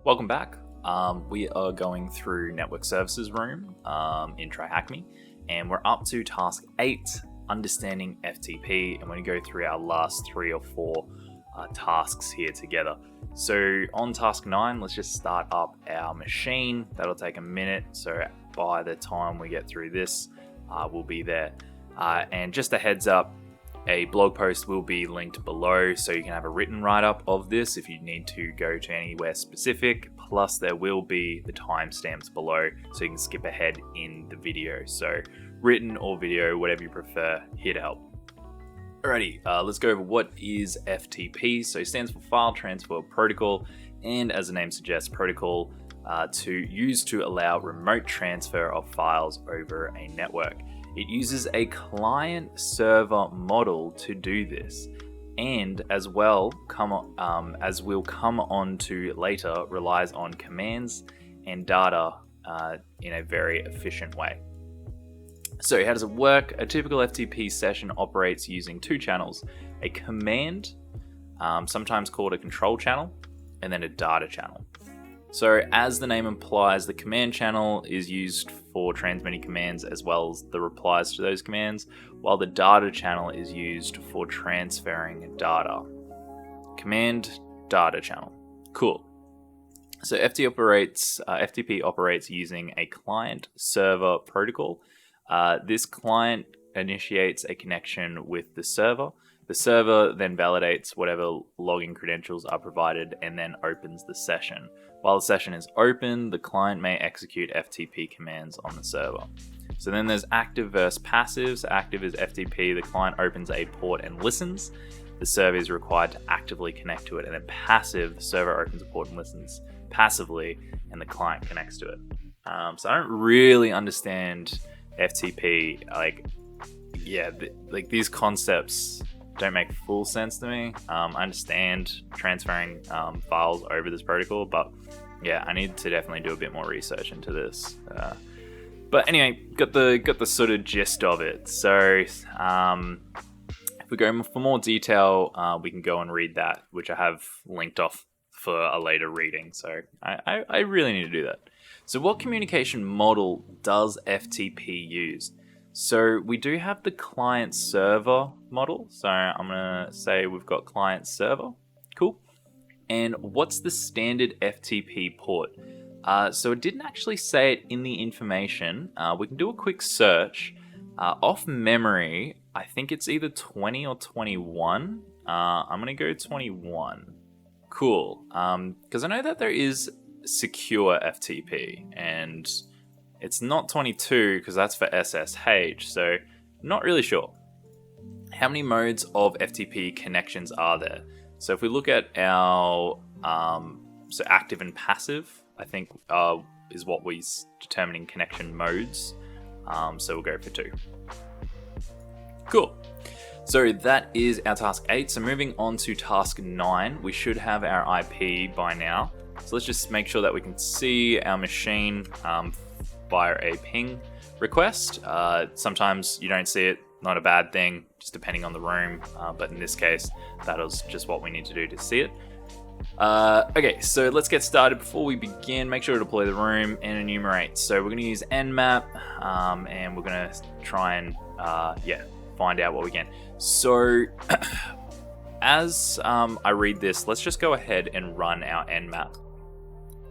Welcome back. We are going through Network Services Room in TryHackMe, and we're up to Task 8, Understanding FTP, and we're going to go through our last 3 or 4 tasks here together. So on Task 9, let's just start up our machine. That'll take a minute, so by the time we get through this, we'll be there. And just a heads up, a blog post will be linked below, so you can have a written write-up of this if you need to go to anywhere specific. Plus, there will be the timestamps below, so you can skip ahead in the video. So, written or video, whatever you prefer, here to help. Alrighty, let's go over what is FTP. So, it stands for File Transfer Protocol, and as the name suggests, protocol to use to allow remote transfer of files over a network. It uses a client-server model to do this, and as well, as we'll come on to later, relies on commands and data in a very efficient way. So how does it work? A typical FTP session operates using 2 channels, a command, sometimes called a control channel, and then a data channel. So as the name implies, the command channel is used for transmitting commands as well as the replies to those commands, while the data channel is used for transferring data. Command, data channel. Cool. So FTP operates using a client-server protocol. This client initiates a connection with the server. The server then validates whatever login credentials are provided and then opens the session. While the session is open, the client may execute FTP commands on the server. So then there's active versus passive. So active is FTP, the client opens a port and listens. The server is required to actively connect to it. And then passive, the server opens a port and listens passively, and the client connects to it. So I don't really understand FTP. These concepts don't make full sense to me. I understand transferring files over this protocol, but yeah, I need to definitely do a bit more research into this. But anyway, got the sort of gist of it. So if we go for more detail, we can go and read that, which I have linked off for a later reading. So I really need to do that. So what communication model does FTP use? So we do have the client-server model. So I'm going to say we've got client-server. Cool. And what's the standard FTP port? So it didn't actually say it in the information. We can do a quick search. Off memory, I think it's either 20 or 21. I'm going to go 21. Cool. Because I know that there is secure FTP, and it's not 22 because that's for SSH, so not really sure. How many modes of FTP connections are there? So if we look at our so active and passive, I think is what we're determining connection modes. So we'll go for 2. Cool. So that is our task 8. So moving on to task 9, we should have our IP by now. So let's just make sure that we can see our machine via a ping request. Sometimes you don't see it, not a bad thing, just depending on the room. But in this case, that was just what we need to do to see it. Okay, so let's get started. Before we begin, make sure to deploy the room and enumerate. So we're going to use nmap, and we're going to try and find out what we can. So as I read this, let's just go ahead and run our nmap.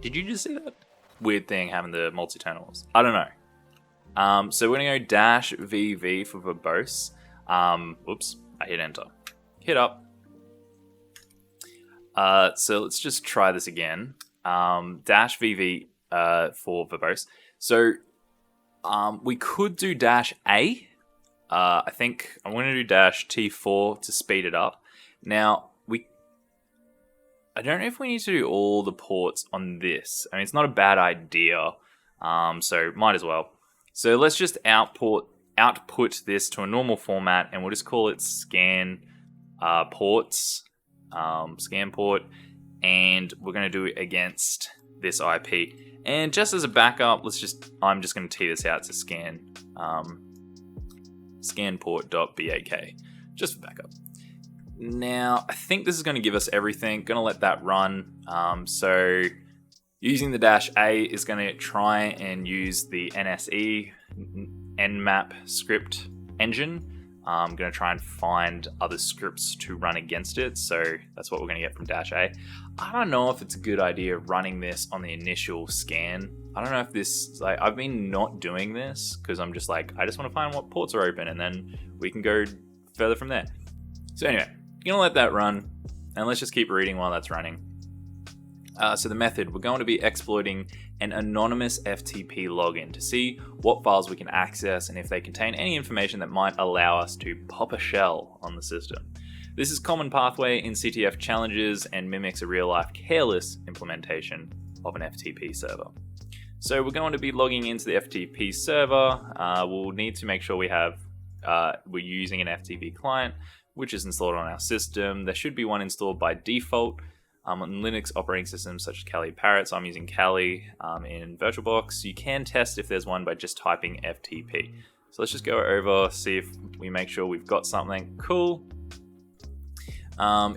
Did you just see that? Weird thing having the multi-terminals. I don't know. So we're going to go -VV for verbose. Oops, I hit enter. Hit up. So let's just try this again. -VV for verbose. So we could do -A. I think I'm going to do -T4 to speed it up. Now, I don't know if we need to do all the ports on this. I mean, it's not a bad idea, so might as well. So let's just output this to a normal format, and we'll just call it scan ports, scan port, and we're going to do it against this IP. And just as a backup, I'm just going to tee this out to scanport.bak, just for backup. Now, I think this is going to give us everything. Going to let that run. So Using the -A is going to try and use the NSE Nmap script engine. I'm going to try and find other scripts to run against it. So that's what we're going to get from -A. I don't know if it's a good idea running this on the initial scan. I don't know if this, like, I've been not doing this because I'm just like, I just want to find what ports are open and then we can go further from there. So anyway, you're going to let that run and let's just keep reading while that's running. So the method, we're going to be exploiting an anonymous FTP login to see what files we can access and if they contain any information that might allow us to pop a shell on the system. This is common pathway in CTF challenges and mimics a real-life careless implementation of an FTP server. So we're going to be logging into the FTP server. We'll need to make sure we're using an FTP client, which is installed on our system. There should be one installed by default. On Linux operating systems such as Kali Parrots, I'm using Kali in VirtualBox. You can test if there's one by just typing FTP. So let's just go over, see if we make sure we've got something cool.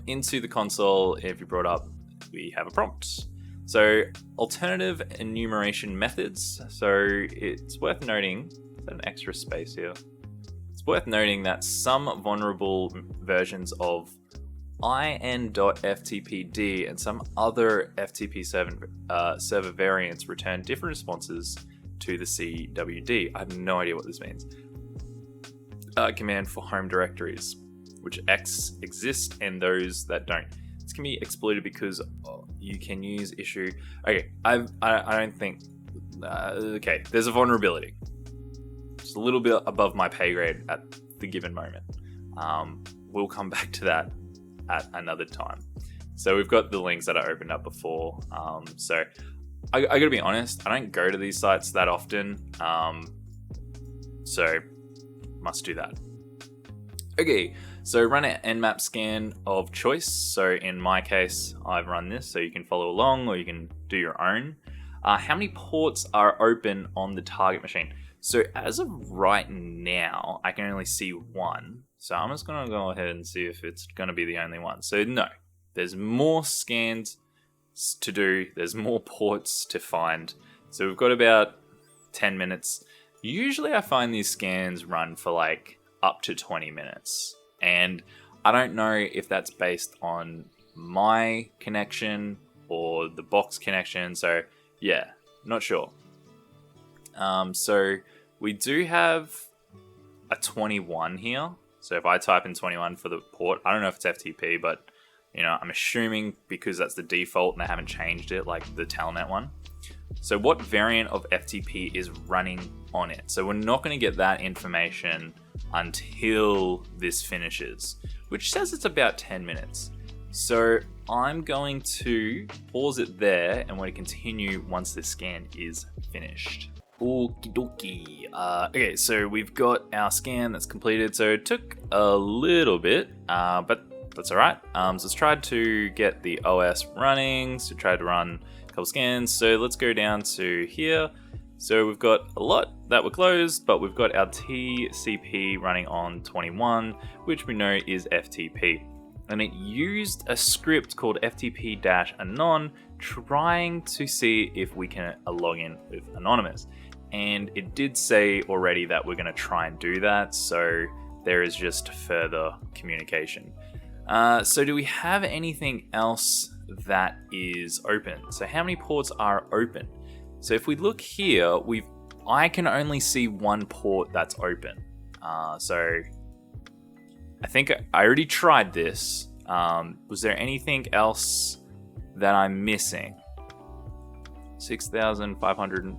Into the console, if you brought up, we have a prompt. So alternative enumeration methods. So it's worth noting, is that an extra space here? It's worth noting that some vulnerable versions of in.ftpd and some other FTP server variants return different responses to the CWD. I have no idea what this means. Command for home directories, which exist and those that don't. This can be exploited because you can use issue. Okay, I don't think. Okay, there's a vulnerability. Just a little bit above my pay grade at the given moment. We'll come back to that at another time. So we've got the links that I opened up before. So I gotta be honest, I don't go to these sites that often. So must do that. Okay, so run an Nmap scan of choice. So in my case, I've run this, so you can follow along or you can do your own. How many ports are open on the target machine? So as of right now, I can only see one. So I'm just going to go ahead and see if it's going to be the only one. So no, there's more scans to do. There's more ports to find. So we've got about 10 minutes. Usually I find these scans run for like up to 20 minutes. And I don't know if that's based on my connection or the box connection. So yeah, not sure. So we do have a 21 here. So if I type in 21 for the port, I don't know if it's FTP, but I'm assuming because that's the default and they haven't changed it, like the Telnet one. So what variant of FTP is running on it? So we're not going to get that information until this finishes, which says it's about 10 minutes. So I'm going to pause it there and want to continue once this scan is finished. Okie dokie. Okay, so we've got our scan that's completed. So it took a little bit, but that's all right. So let's try to get the OS running. So try to run a couple scans. So let's go down to here. So we've got a lot that were closed, but we've got our TCP running on 21, which we know is FTP. And it used a script called ftp-anon, trying to see if we can log in with Anonymous. And it did say already that we're going to try and do that, so there is just further communication. So do we have anything else that is open? So how many ports are open? So if we look here, I can only see one port that's open. So I think I already tried this. Was there anything else that I'm missing? 6,500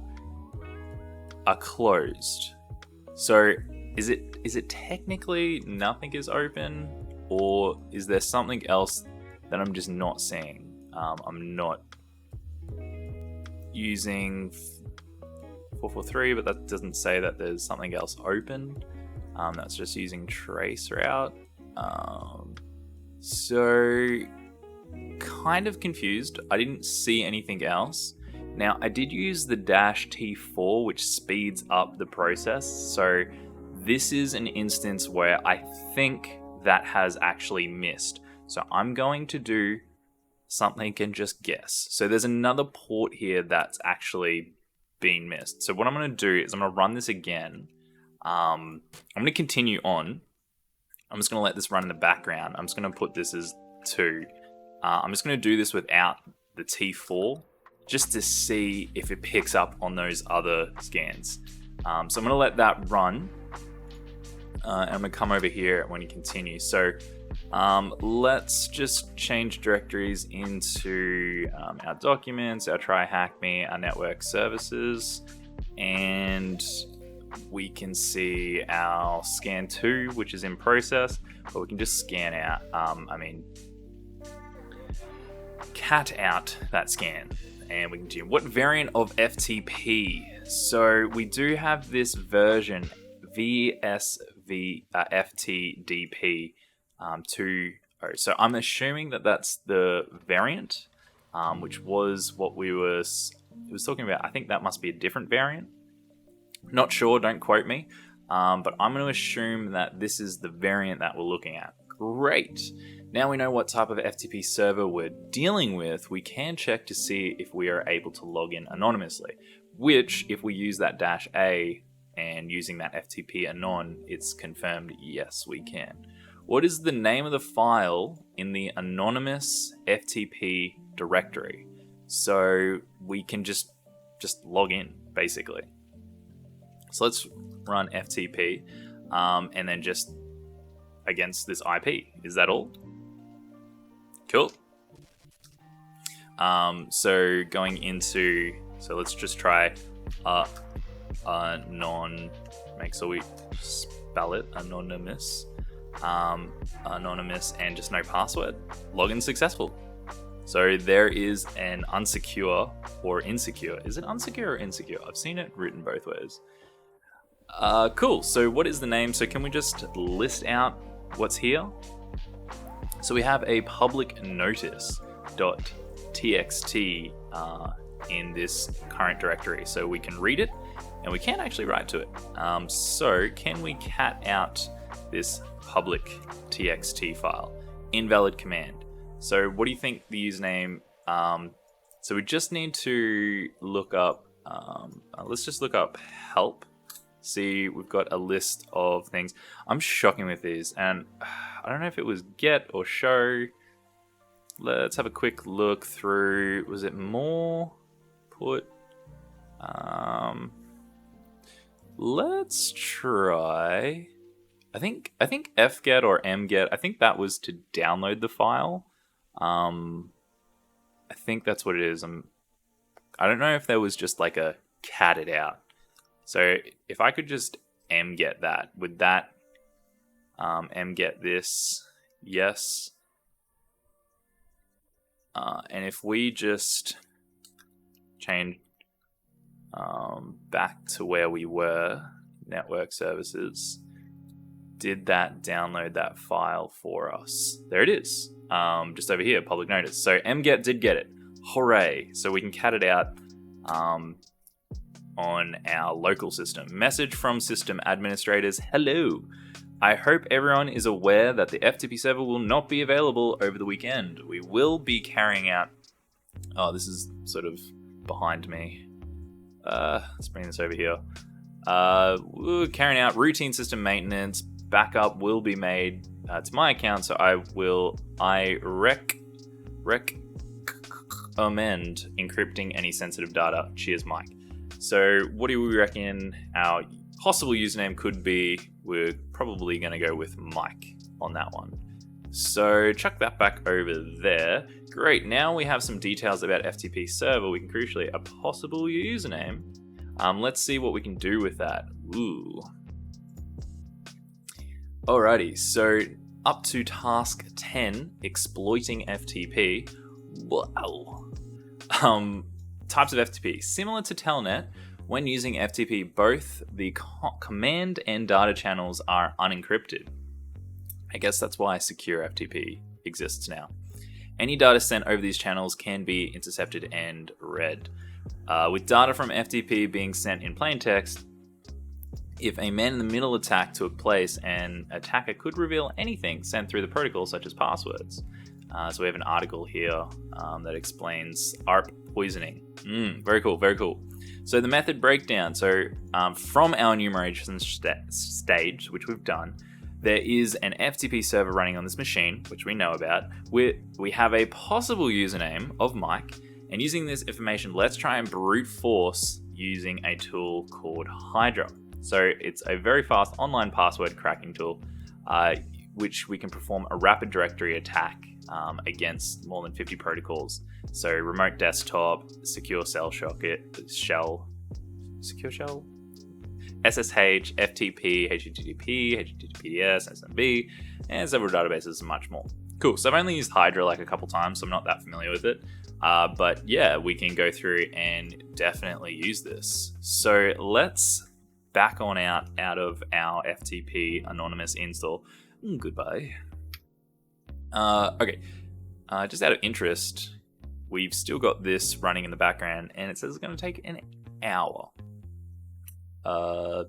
are closed. So is it technically nothing is open, or is there something else that I'm just not seeing? I'm not using 443, but that doesn't say that there's something else open. That's just using traceroute. So kind of confused. I didn't see anything else. Now I did use the -T4, which speeds up the process. So this is an instance where I think that has actually missed. So I'm going to do something can just guess. So there's another port here that's actually been missed. So what I'm going to do is I'm going to run this again. I'm going to continue on. I'm just going to let this run in the background. I'm just going to put this as 2. I'm just going to do this without the T4 just to see if it picks up on those other scans. So I'm going to let that run. And I'm going to come over here when you continue. So let's just change directories into our documents, our TryHackMe, our network services, and we can see our scan 2, which is in process, but we can just scan out, cat out that scan, and we can do what variant of FTP. So we do have this version FTDP 2.0. So I'm assuming that that's the variant, which was what it was talking about. I think that must be a different variant. Not sure, don't quote me. But I'm going to assume that this is the variant that we're looking at. Great. Now we know what type of FTP server we're dealing with. We can check to see if we are able to log in anonymously, which if we use that -A and using that FTP anon, it's confirmed yes, we can. What is the name of the file in the anonymous FTP directory? So we can just log in, basically. So let's run FTP and then just against this IP. Is that all? Cool. So going into, so let's just try make sure we spell it anonymous, anonymous and just no password. Login successful. So there is an unsecure or insecure. Is it unsecure or insecure? I've seen it written both ways. Cool. So what is the name? So can we just list out what's here? So we have a public notice.txt in this current directory. So we can read it and we can actually write to it. So can we cat out this public txt file? Invalid command. So what do you think the username? So we just need to look up, let's just look up help. See, we've got a list of things. I'm shocking with these, and I don't know if it was get or show. Let's have a quick look through. Was it more? Put. Let's try. I think fget or mget. I think that was to download the file. I think that's what it is. I don't know if there was just like a cat it out. So if I could just mget that, would that mget this? Yes. And if we just change back to where we were, network services, did that download that file for us? There it is, just over here, public notice. So mget did get it. Hooray! So we can cat it out on our local system. Message from system administrators. Hello. I hope everyone is aware that the FTP server will not be available over the weekend. We will be carrying out... Oh, this is sort of behind me. Let's bring this over here. We're carrying out routine system maintenance. Backup will be made to my account, so I recommend encrypting any sensitive data. Cheers, Mike. So what do we reckon our possible username could be? We're probably going to go with Mike on that one. So chuck that back over there. Great, now we have some details about FTP server. We can crucially a possible username. Let's see what we can do with that. Ooh. Alrighty, so up to task 10, exploiting FTP. Wow. Types of FTP. Similar to Telnet, when using FTP, both the command and data channels are unencrypted. I guess that's why secure FTP exists now. Any data sent over these channels can be intercepted and read. With data from FTP being sent in plain text, if a man-in-the-middle attack took place, an attacker could reveal anything sent through the protocol, such as passwords. So we have an article here that explains ARP poisoning. Very cool, very cool. So the method breakdown. So from our enumeration stage, which we've done, there is an FTP server running on this machine, which we know about. We have a possible username of Mike, and using this information, let's try and brute force using a tool called Hydra. So it's a very fast online password cracking tool, which we can perform a rapid directory attack against more than 50 protocols. So remote desktop, secure shell, secure shell, SSH, FTP, HTTP, HTTPS, SMB, and several databases and much more. Cool. So I've only used Hydra like a couple times, so I'm not that familiar with it. But yeah, we can go through and definitely use this. So let's back on out of our FTP anonymous install. Goodbye. Okay. Just out of interest, we've still got this running in the background, and it says it's going to take an hour. I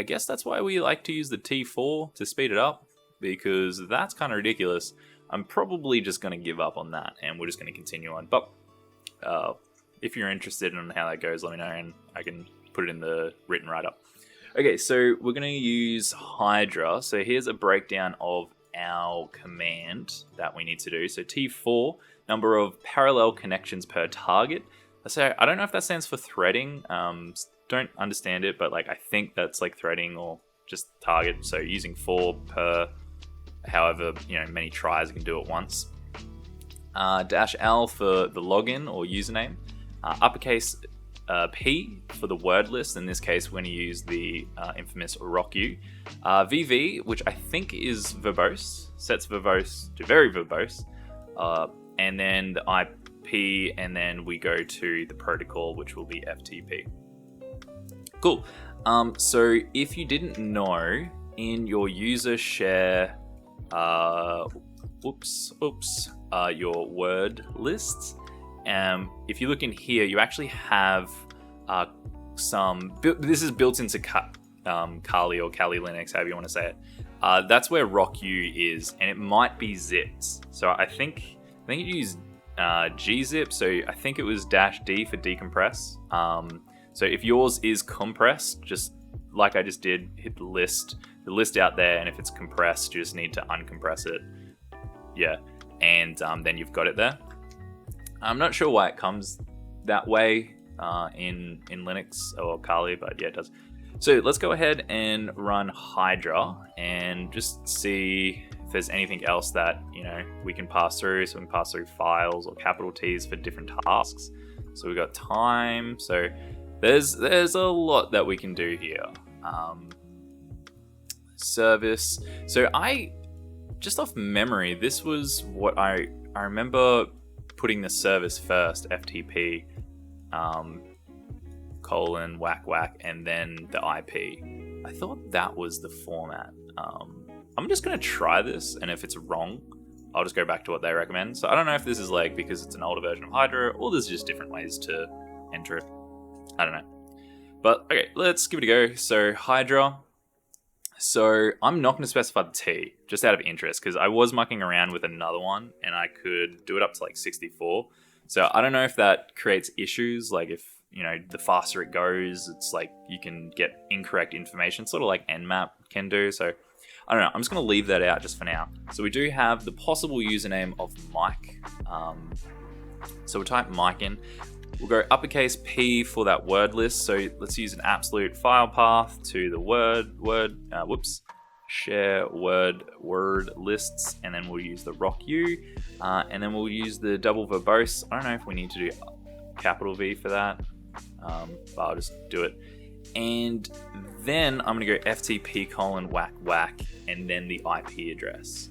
guess that's why we like to use the T4 to speed it up, because that's kind of ridiculous. I'm probably just going to give up on that, and we're just going to continue on. But if you're interested in how that goes, let me know, and I can put it in the written write-up. Okay, so we're going to use Hydra. So here's a breakdown of our command that we need to do. So T4, number of parallel connections per target. So I don't know if that stands for threading. Don't understand it, but like I think that's like threading or just target. So using 4 per however many tries you can do at once. -L for the login or username. Uppercase P for the word list. In this case, we're going to use the infamous RockU. VV, which I think is verbose, sets verbose to very verbose. And then the IP, and then we go to the protocol, which will be FTP. Cool. So if you didn't know, in your user share, your word lists, if you look in here, you actually have this is built into Kali or Kali Linux, however you want to say it. That's where RockU is, and it might be zipped. So I think you use gzip, so I think it was -D for decompress. So if yours is compressed, just like I just did, hit the list out there, and if it's compressed, you just need to uncompress it. Yeah, and then you've got it there. I'm not sure why it comes that way in Linux or Kali, but yeah, it does. So let's go ahead and run Hydra and just see if there's anything else that we can pass through. So we can pass through files or capital T's for different tasks. So we've got time. So there's a lot that we can do here. Service. So just off memory, this was what I remember putting the service first, FTP, colon, whack, and then the IP. I thought that was the format. I'm just going to try this, and if it's wrong, I'll just go back to what they recommend. So I don't know if this is like because it's an older version of Hydra, or there's just different ways to enter it. I don't know. But okay, let's give it a go. So Hydra. So I'm not going to specify the T, just out of interest, because I was mucking around with another one, and I could do it up to like 64. So I don't know if that creates issues, like if, the faster it goes, it's like you can get incorrect information, sort of like Nmap can do. So I don't know, I'm just going to leave that out just for now. So we do have the possible username of Mike. So we'll type Mike in. We'll go uppercase P for that word list. So let's use an absolute file path to the share word lists, and then we'll use the RockU, and then we'll use the double verbose. I don't know if we need to do capital V for that, but I'll just do it. And then I'm gonna go FTP colon whack, and then the IP address.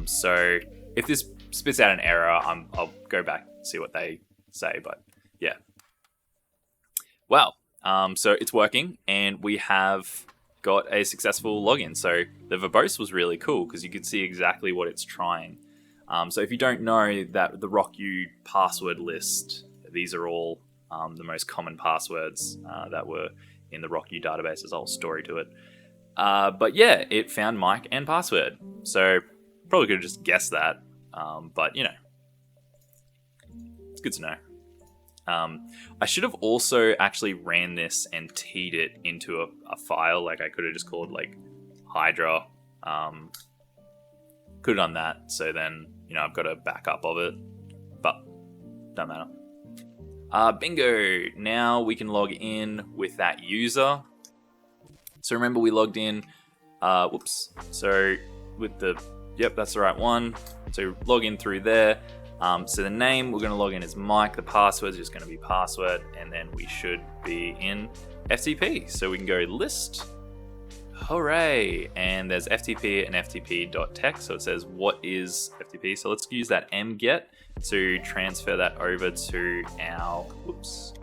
So if this spits out an error, I'll go back and see what they say, but yeah. Wow. So it's working, and we have got a successful login. So the verbose was really cool because you could see exactly what it's trying. So if you don't know that the RockU password list, these are all the most common passwords that were in the RockU database. There's a whole story to it. But yeah, it found Mike and password. So Probably could have just guessed that, but you know, it's good to know. I should have also actually ran this and teed it into a file. Like I could have just called like Hydra. Could have done that. So then, you know, I've got a backup of it, but don't matter. Bingo. Now we can log in with that user. So remember we logged in, whoops. So with the, yep, that's the right one. So log in through there. So the name we're going to log in as Mike. The password is just going to be password, and then we should be in FTP. So we can go list. Hooray! And there's FTP and FTP.text. So it says what is FTP. So let's use that mget to transfer that over to our. Whoops.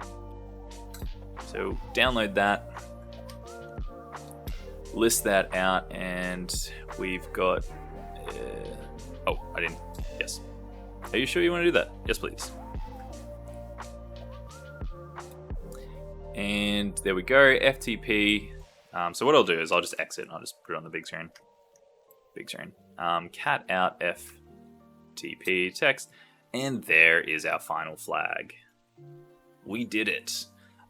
So download that. List that out, and we've got. Oh, I didn't. Yes. Are you sure you want to do that? Yes, please. And there we go, FTP. So what I'll do is I'll just exit and I'll just put it on the big screen. Big screen. Cat out FTP text. And there is our final flag. We did it.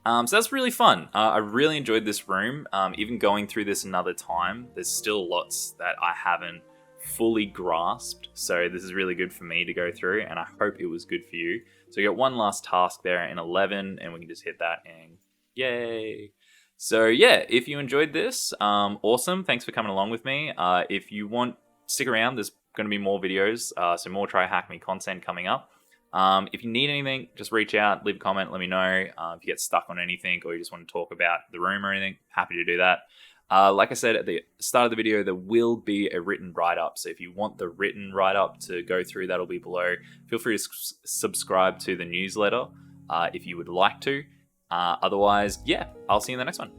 So that's really fun. I really enjoyed this room. Even going through this another time, there's still lots that I haven't fully grasped, so this is really good for me to go through, and I hope it was good for you. So we got one last task there in 11, and we can just hit that and yay. So yeah, if you enjoyed this, awesome, thanks for coming along with me. If you want, stick around, there's going to be more videos, so more TryHackMe content coming up. If you need anything, just reach out, leave a comment, let me know. If you get stuck on anything or you just want to talk about the room or anything, happy to do that. Like I said at the start of the video, there will be a written write-up. So if you want the written write-up to go through, that'll be below. Feel free to subscribe to the newsletter if you would like to. Otherwise, yeah, I'll see you in the next one.